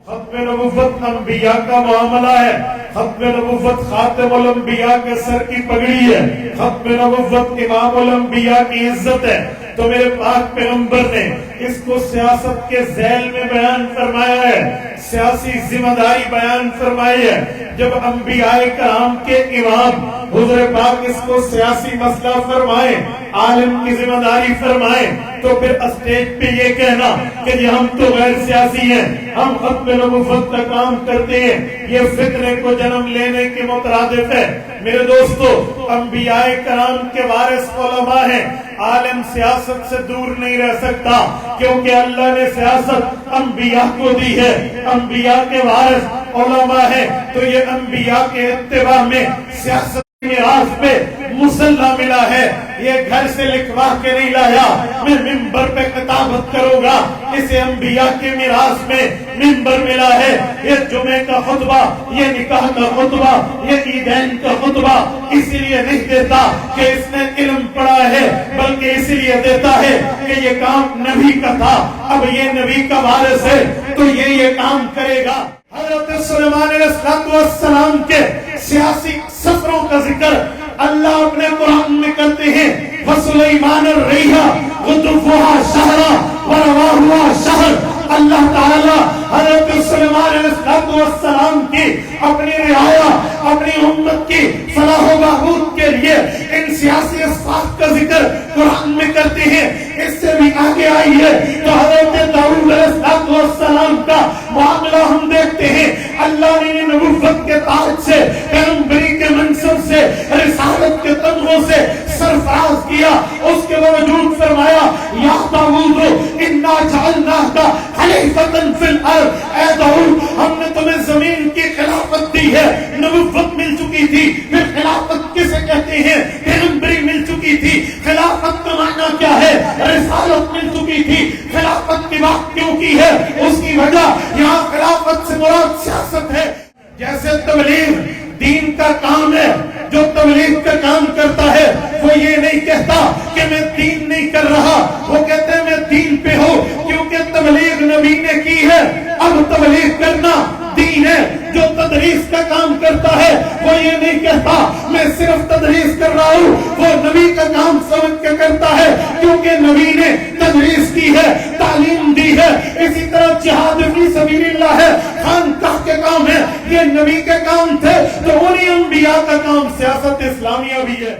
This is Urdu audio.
ختم نبوت انبیاء کا معاملہ ہے. ختم نبوت خاتم الانبیاء کے سر کی پگڑی ہے. ختم نبوت امام الانبیاء کی عزت ہے. تو میرے پاک پیغمبر نے اس کو سیاست کے ذیل میں بیان فرمایا ہے, سیاسی ذمہ داری بیان فرمائی ہے. جب انبیاء کرام کے امام حضور پاک اس کو سیاسی مسئلہ فرمائے, عالم کی ذمہ داری فرمائے, تو پھر اسٹیج پہ یہ کہنا کہ جی ہم تو غیر سیاسی ہیں, ہم ختم نبوت کا کام کرتے ہیں, یہ فتنے کو جنم لینے کے مترادف ہے. میرے دوستو, انبیاء کرام کے وارث علماء ہیں. عالم سیاست سے دور نہیں رہ سکتا, کیونکہ اللہ نے سیاست انبیاء کو دی ہے. انبیاء کے وارث علماء ہیں, تو یہ انبیاء کے اتباع میں سیاست میراث پہ مسلح ملا ہے. یہ گھر سے لکھوا کے نہیں لایا, میں منبر پہ خطابت کروں گا. اسے انبیاء کے میراث میں منبر ملا ہے. یہ جمعے کا خطبہ, یہ نکاح کا خطبہ, یہ عیدین کا خطبہ اس لیے نہیں دیتا کہ اس نے علم پڑھا ہے, بلکہ اس لیے دیتا ہے کہ یہ کام نبی کا تھا, اب یہ نبی کا وارث ہے تو یہ کام کرے گا. حضرت سلیمان علیہ السلام کے سیاسی سفروں کا ذکر اللہ اپنے قرآن میں کرتے ہیں. وَسُلَيْمَانَ الرِّيحَ غُدُوُّهَا شَهْرًا وَرَوَاحُهَا شَهْرًا. اللہ تعالیٰ حضرت سلیمان علیہ السلام کی اپنی رعایا, اپنی امت کی فلاح و بہبود کے لیے ان سیاسی اسباب کا ذکر قرآن میں کرتے ہیں. اس سے بھی آگے آئی ہے تو حضرت داؤد علیہ السلام کا معاملہ ہم دیکھتے ہیں. اللہ نے نبوت کے تاج سے, پیغمبری کے منصب سے, رسالت کے تمغوں سے سرفراز کیا. اس کے باوجود فرمایا یا داؤد انا جعلناک خلیفۃ فی الارض. اے داؤد, ہم نے تمہیں زمین کی خلافت دی ہے. نبوت مل چکی تھی, پھر خلافت کسے کہتے ہیں؟ پیغمبری مل چکی تھی. خلافت کا معنی کیا ہے؟ رسالت مل چکی تھی. خلافت کی بات کیوں کی ہے؟ اس کی وجہ یہاں خلافت سے مراد سیاست ہے. جیسے تبلیغ دین کا کام ہے, جو تبلیغ کا کام کرتا ہے وہ یہ نہیں کہتا کہ میں دین نہیں کر رہا, وہ کہتے ہیں میں دین پہ ہوں, کیونکہ تبلیغ نبی نے کی ہے. اب تبلیغ کرنا دین ہے. جو تدریس کا کام کرتا ہے وہ یہ نہیں کہتا میں صرف تدریس کر رہا ہوں, وہ نبی کا کام سمجھ کے کرتا ہے, کیونکہ نبی نے تدریس کی ہے, تعلیم دی ہے. اسی طرح جہاد فی سبیل اللہ ہے, خانقاہ کے کام ہے, یہ نبی کے کام تھے. تو انہی انبیاء کا کام سیاست اسلامیہ بھی ہے.